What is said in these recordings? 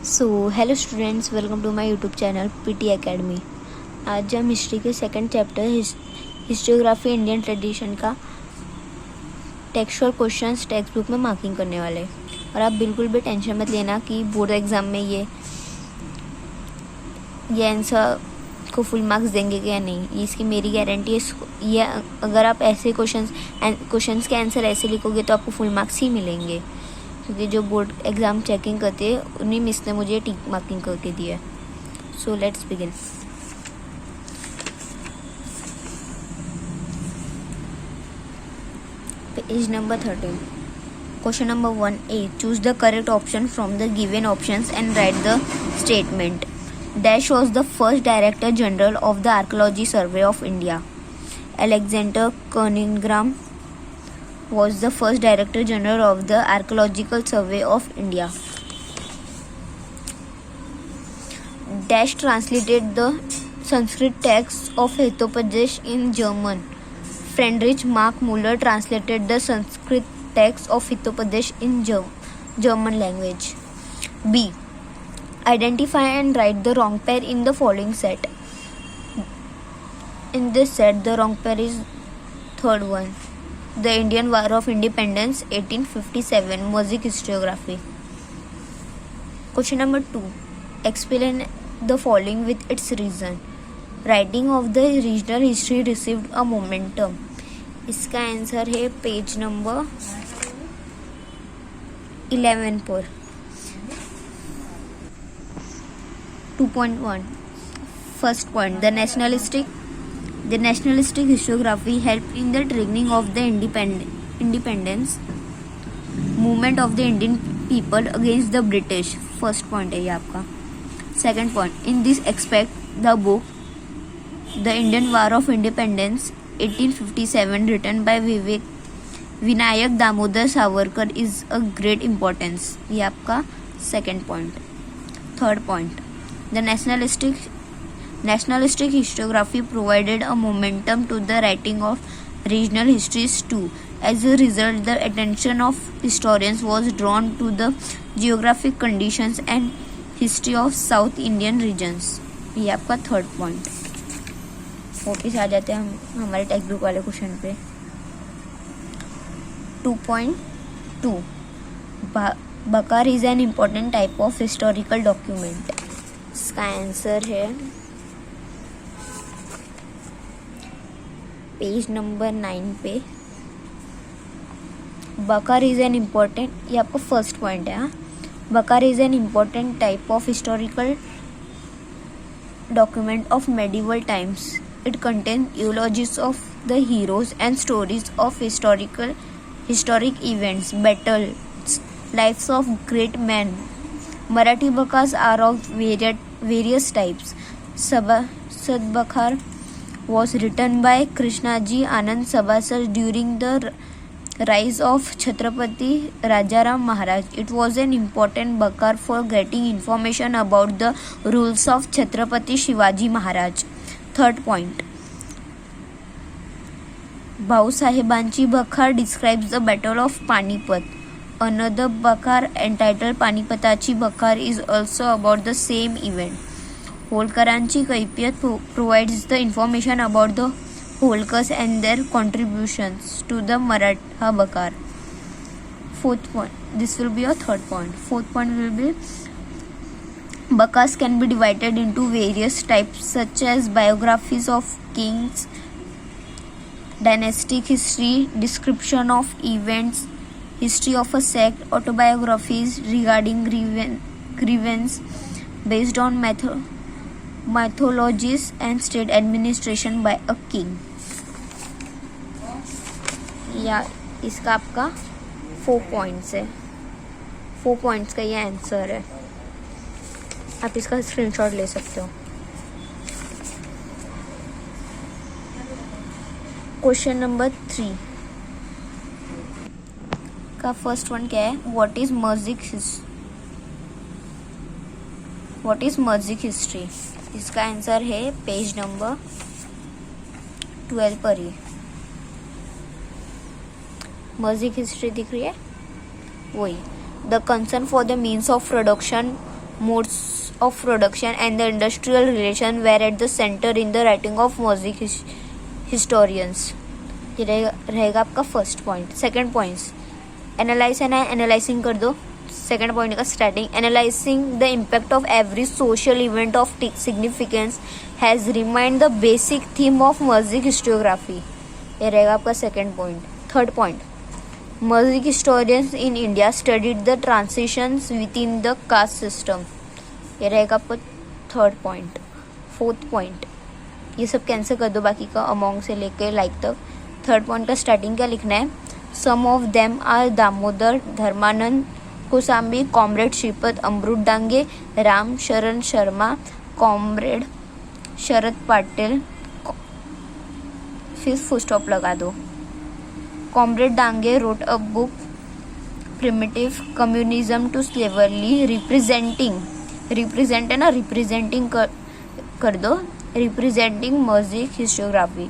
So hello students, welcome to my YouTube channel PT academy. आज हम history के second chapter historiography Indian tradition का textual questions textbook में marking करने वाले। और आप बिल्कुल भी टेंशन मत लेना कि बोर्ड एग्ज़ाम में ये आंसर को फुल मार्क्स देंगे क्या नहीं, ये इसकी मेरी गारंटी है। ये अगर आप ऐसे क्वेश्चंस के आंसर ऐसे लिखोगे तो आपको फुल मार्क्स ही मिलेंगे, क्योंकि जो बोर्ड एग्ज़ाम चेकिंग करते हैं उन्हीं मिस ने मुझे टिक मार्किंग करके दिया है। So let's begin. Page number 13। Question number 1A, choose the correct option from the given options and right the statement. Dash was the first Director General of the Archaeology Survey of India. Alexander Cunningham was the first Director General of the Archaeological Survey of India. Dash translated the Sanskrit text of Hitopadesh in German. Friedrich Mark Müller translated the Sanskrit text of Hitopadesh in German language. B. Identify and write the wrong pair in the following set. In this set, the wrong pair is third one. The Indian War of Independence, 1857, Music Historiography. Question number 2. Explain the following with its reason. Writing of the regional history received a momentum. इसका answer है page number 11 पर। 2.1. First point, the nationalistic historiography helped in the triggering of the independence movement of the Indian people against the British. First point है ये आपका। Second point, in this aspect, the book The Indian War of Independence 1857 written by Vinayak Damodar Savarkar is a great importance. ये आपका second point. Third point, the nationalistic historiography provided a momentum to the writing of regional histories too. As a result, the attention of historians was drawn to the geographic conditions and history of South Indian regions. ये आपका third point. वापिस आ जाते हैं हम हमारे text book वाले question पे। 2.2, बकार is an important type of historical document. इसका आंसर है पेज नंबर 9 पे। बकार इज एन इम्पॉर्टेंट, ये आपका फर्स्ट पॉइंट है। बकार is an important type of historical document of medieval times. It contains eulogies of the heroes and stories of historic events, battles, lives of great men. Marathi bakars are of various types. Sabasad Bakar was written by Krishnaji Anand Sabasad during the rise of Chhatrapati Rajaram Maharaj. It was an important bakar for getting information about the rules of Chhatrapati Shivaji Maharaj. Third point, Bhausahebanchi Bakar describes the Battle of Panipat. Another bakar entitled Panipatachi Bakar is also about the same event. Holkaranchi Kaipiyat provides the information about the Holkars and their contributions to the Maratha Bakar. Fourth point, this will be your third point. Fourth point will be Bakars can be divided into various types such as biographies of kings, dynastic history, description of events, history of a sect, autobiographies regarding grievance based on mythologies and state administration by a king. या इसका आपका 4 points है। 4 points का ये answer है। आप इसका screenshot ले सकते हो। क्वेश्चन नंबर 3 का फर्स्ट वन क्या है? What is Marxist history? इसका आंसर है पेज नंबर 12 पर ही। मर्जिक हिस्ट्री दिख रही है वही। The concern for the means of production modes of production, and the industrial relation were at the center in the writing of music historians. ये रहेगा आपका first point. Second points analyse है ना, analysing कर दो. सेकंड पॉइंट का starting, analysing the impact of every social event of significance has remind the basic theme of music historiography. ये रहेगा आपका second point. Third point, music historians in India studied the transitions within the caste system. ये रहेगा आपका third point. Fourth point, ये सब cancel कर दो बाकी का, अमोंग से लेके लाइक तक. थर्ड पॉइंट का स्टार्टिंग क्या लिखना है, some of them are Damodar, Dharmanand, Kosambi, comrade Shripad, Amrit Dange, Ram Sharan Sharma, comrade Sharad Patil, फिर फुल स्टॉप लगा दो. Comrade Dange wrote a book primitive communism to slavery representing, represent है ना, रिप्रेजेंटिंग कर दो, रिप्रेजेंटिंग म्यूजिक हिस्टोग्राफी.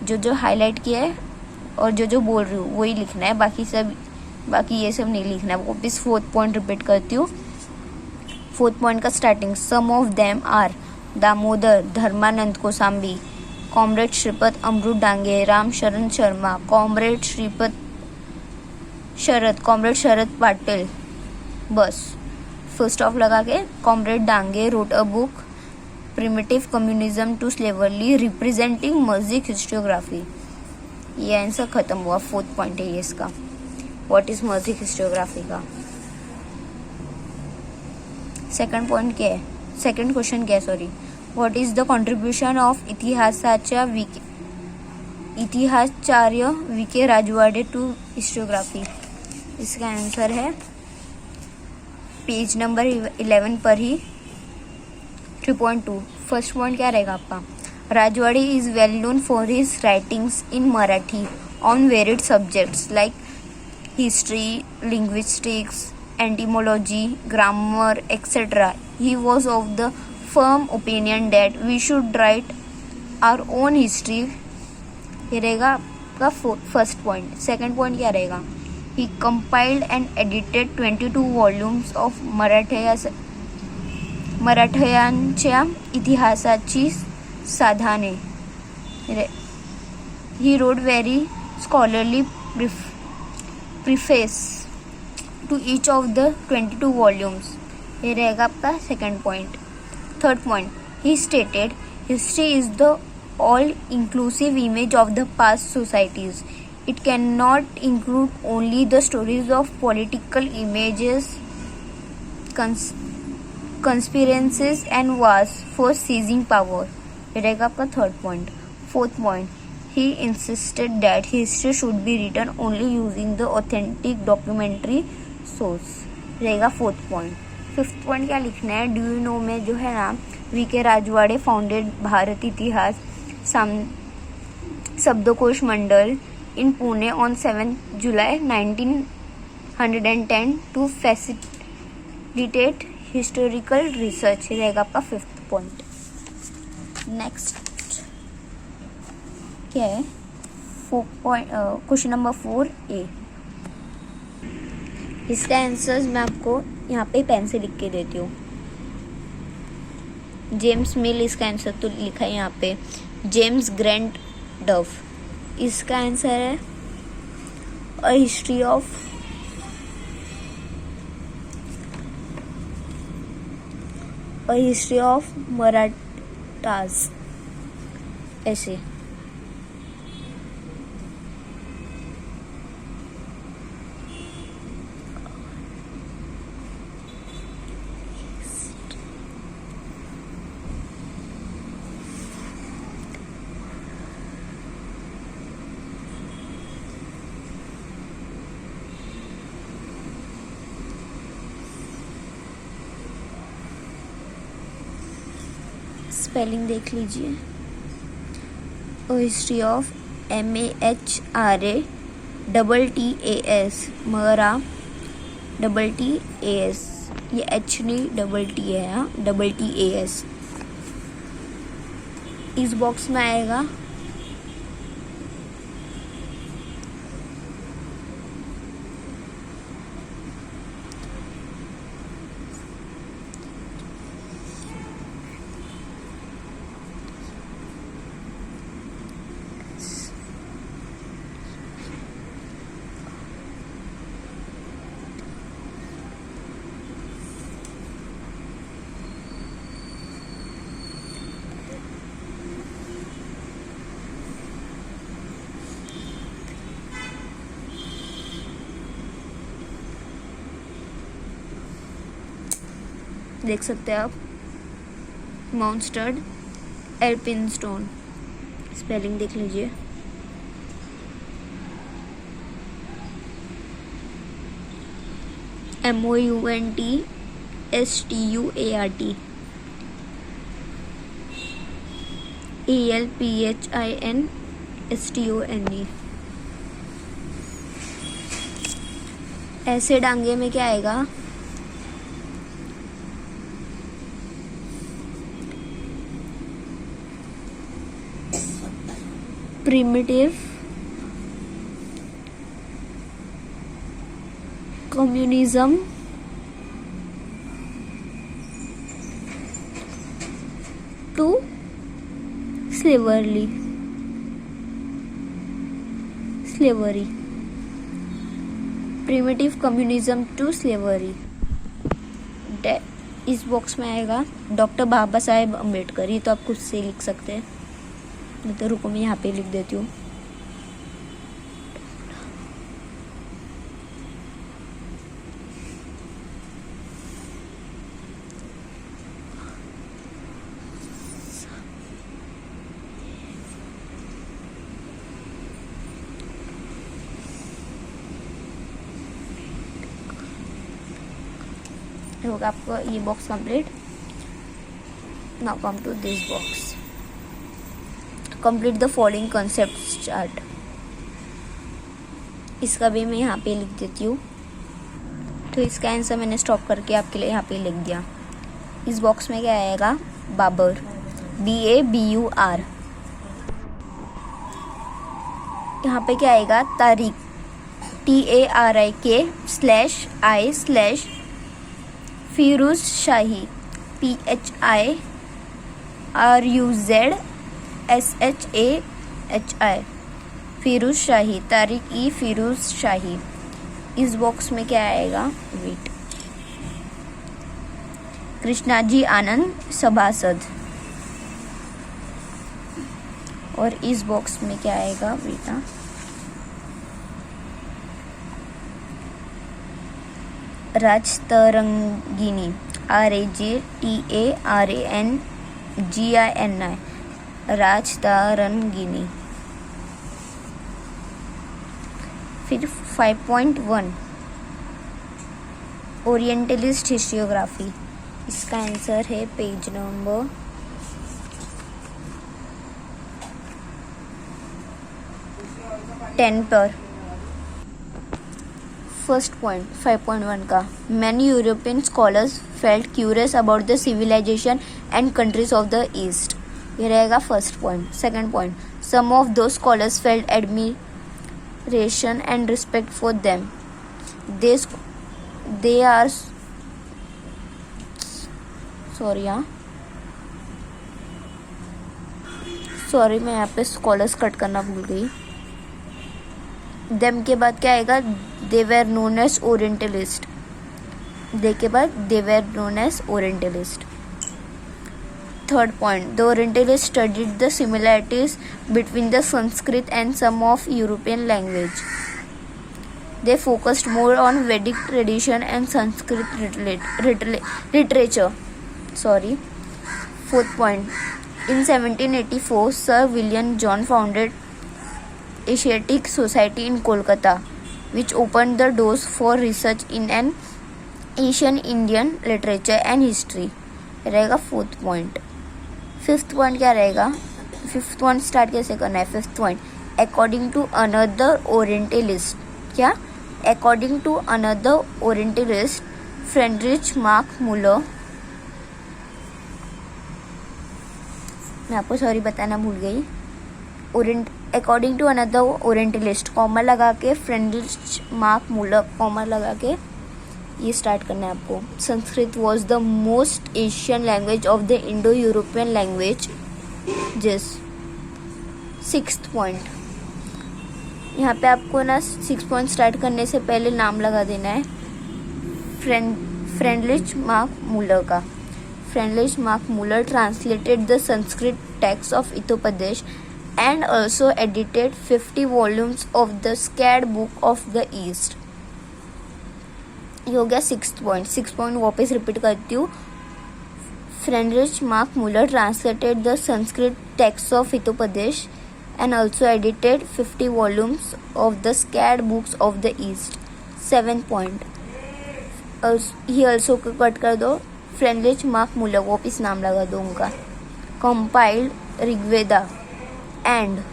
जो हाईलाइट किया है और जो बोल रही हूँ वही लिखना है, बाकी ये सब नहीं लिखना है. वापस फोर्थ पॉइंट रिपीट करती हूँ. फोर्थ पॉइंट का starting, some of them are Damodar, Dharmanand, Kosambi, comrade Shripad, Amrit Dange, Ram Sharan Sharma, comrade Shripad Sharad, comrade Sharad Patil. बस फुल स्टॉप लगा के, comrade Dange wrote a book primitive communism to slavery representing music historiography. ये आंसर खत्म हुआ. फोर्थ पॉइंट है ये इसका, व्हाट इज म्यूजिक हिस्टोग्राफी का. सेकंड पॉइंट क्या है, सेकंड क्वेश्चन क्या है, sorry, what is the contribution of Itihasacharya V K Rajwade to historiography. इसका आंसर है पेज नंबर 11 पर ही 3.2. फर्स्ट पॉइंट क्या रहेगा आपका, Rajwade is well known for his writings in Marathi on varied subjects like history, linguistics, etymology, grammar, etc. He was of the firm opinion that we should write our own history. ये रहेगा आपका first point. Second point क्या रहेगा, he compiled and edited 22 volumes of मराठ्यांच्या इतिहासाची साधने. He wrote very scholarly preface to each of the 22 volumes. ये रहेगा आपका second point. Third point, he stated history is the all inclusive image of the past societies. It cannot include only the stories of political images, conspiracies and wars for seizing power. ये रहेगा आपका third point. Fourth point, he insisted that history should be written only using the authentic documentary source. रहेगा fourth point. Fifth point क्या लिखना है, do you know में जो है ना, VK Rajwade founded Bharat Itihas Shabdakosh Mandal in Pune on 7 July 1910 to facilitate historical research. रहेगा आपका फिफ्थ पॉइंट. नेक्स्ट क्या है, क्वेश्चन नंबर 4A. इसका आंसर्स मैं आपको यहाँ पे पेन से लिख के देती हूँ. जेम्स मिल इसका आंसर तो लिखा है यहाँ पे, जेम्स ग्रैंट डव. इसका आंसर है अ हिस्ट्री ऑफ मराठास. ऐसे स्पेलिंग देख लीजिए, अ हिस्ट्री ऑफ MAHRATTAS, मरा TTAS, ये H नहीं TT है, हाँ TTAS. इस बॉक्स में आएगा देख सकते हैं आप, माउंट स्टड एल्पिनस्टोन, स्पेलिंग देख लीजिए। MOUNTSTUART ALPHINSTONE। ऐसे डांगे में क्या आएगा? Primitive communism to slavery. Primitive communism to slavery. इस बॉक्स में आएगा डॉक्टर बाबा साहेब अम्बेडकर। ये तो आप खुद से लिख सकते हैं, नहीं तो रुको मैं यहाँ पे लिख देती हूँ। होगा आपको ये box complete. Now come to this box. Complete the following concept chart. इसका भी मैं यहाँ पे लिख देती हूँ। तो इसका आंसर मैंने स्टॉप करके आपके लिए यहाँ पे लिख दिया। इस बॉक्स में क्या आएगा? बाबर, BABUR। यहाँ पे क्या आएगा? तारीख, TARIK/I/ फिरोज शाही, PHIRUZSHAHI, फिरोज शाही, तारिक ई फिरोज शाही। इस बॉक्स में क्या आएगा? वेट, कृष्णाजी आनंद सभासद। और इस बॉक्स में क्या आएगा बेटा? राजतरंगिनी, RAJTARANGINI, राजतरंगिनी। फिर 5.1 ओरिएंटलिस्ट हिस्टोग्राफी। इसका आंसर है पेज नंबर 10 पर। फर्स्ट पॉइंट 5.1 का, many European scholars felt curious about the civilisation and countries of the East. ये रहेगा first point. Second point, some of those scholars felt admiration and respect for them. They are sorry मैं यहाँ पे scholars cut करना भूल गई। Them के बाद क्या आएगा? They were known as orientalist. They के बाद they were known as orientalist. Third point, the orientalist studied the similarities between the Sanskrit and some of European language. They focused more on Vedic tradition and Sanskrit literature. Fourth point, in 1784, Sir William John founded Asiatic Society in Kolkata, which opened the doors for research in an Asian Indian literature and history. रहेगा fourth point. Fifth point क्या रहेगा? Fifth point start कैसे करना है? Fifth point, according to another Orientalist, क्या? According to another Orientalist, Friedrich Mark Muller, मैं आपको sorry बताना भूल गई। According to another orientalist, comma लगा के, फ्रेडरिच मार्क मूलर, कॉमा लगा के ये स्टार्ट करना है आपको। Sanskrit was the most Asian language of the Indo European language. जिस सिक्स्थ पॉइंट, यहाँ पे आपको ना 6 पॉइंट स्टार्ट करने से पहले नाम लगा देना है फ्रेडरिच मार्क मूलर का। Friedrich Mark Muller translated the Sanskrit texts of Ithopades and also edited 50 volumes of the Sacred Book of the East. ये हो गया 6th पॉइंट। 6th पॉइंट वापस रिपीट करती हूँ, Friedrich Mark Muller translated the Sanskrit texts of Hitopadesh and also edited 50 volumes of the sacred books of the East. 7th point. He also cut कर दो. Friedrich Mark Muller, वापिस नाम लगा दो उनका. Compiled Rigveda and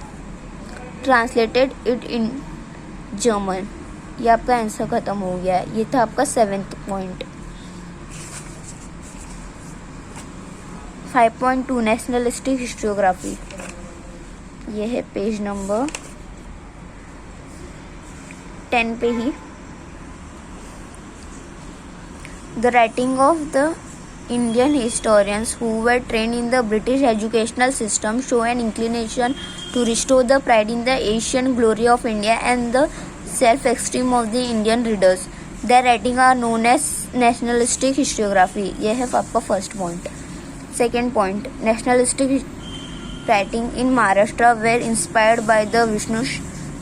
translated it in German. ये आपका answer खत्म हो गया है. ये था आपका 7th पॉइंट. 5.2 nationalistic historiography. ये है पेज नंबर 10 पे ही. The writing of the Indian historians who were trained in the British educational system show an inclination to restore the pride in the ancient glory of India and the self-esteem of the Indian readers. Their writing are known as nationalistic historiography. ये है आपका first point. Second point. nationalistic writing in Maharashtra were inspired by the Vishnu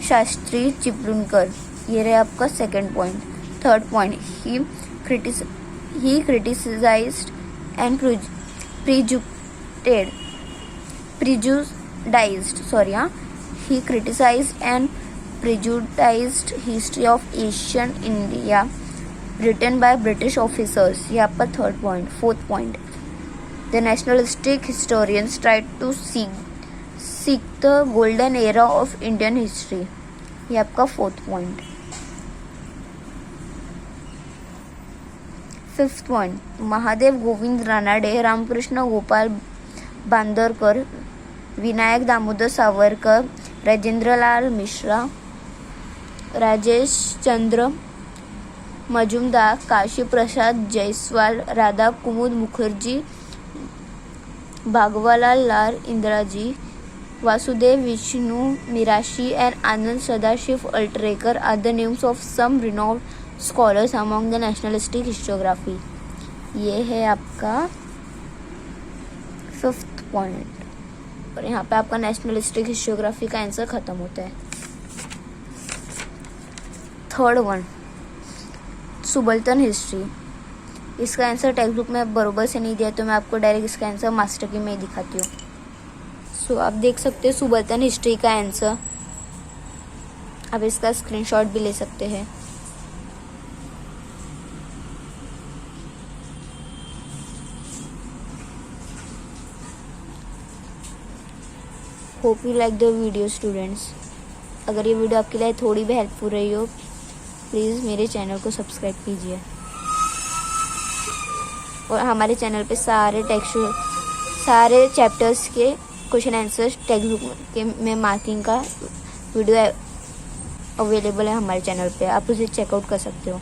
Shastri Chiplunkar. ये रहे आपका second point. Third point. He criticized and He criticized and prejudiced history of ancient India written by British officers. ये आपका third point. Fourth point. The nationalistic historians tried to seek the golden era of Indian history. ये आपका fourth point. Fifth point. Mahadev Govind Ranade, Ramkrishna Gopal Bhandarkar, Vinayak Damodar Savarkar, Rajendralal Mishra, Rajesh Chandra Majumdar, Kashi Prasad Jayaswal, Radha Kumud Mukherjee, Bhagwanlal Lal Indraji, Vasudev Vishnu Mirashi and Anand Sadashiv Altekar are the names of some renowned scholars among the nationalistic historiography. ये है आपका fifth point. और यहाँ पे आपका nationalistic historiography का आंसर खत्म होता है. Third one. Subaltern history. इसका आंसर टेक्स्ट बुक में बरोबर से नहीं दिया तो मैं आपको डायरेक्ट इसका आंसर मास्टर की में ही दिखाती हूँ. सो आप देख सकते हैं सुबल्तन हिस्ट्री का आंसर. आप इसका स्क्रीनशॉट भी ले सकते हैं. Hope you like the video students. अगर ये वीडियो आपके लिए थोड़ी भी हेल्पफुल रही हो प्लीज़ मेरे चैनल को सब्सक्राइब कीजिए. और हमारे चैनल पे सारे चैप्टर्स के क्वेश्चन आंसर्स टेक्स्ट बुक के में मार्किंग का वीडियो अवेलेबल है हमारे चैनल पे. आप उसे चेकआउट कर सकते हो.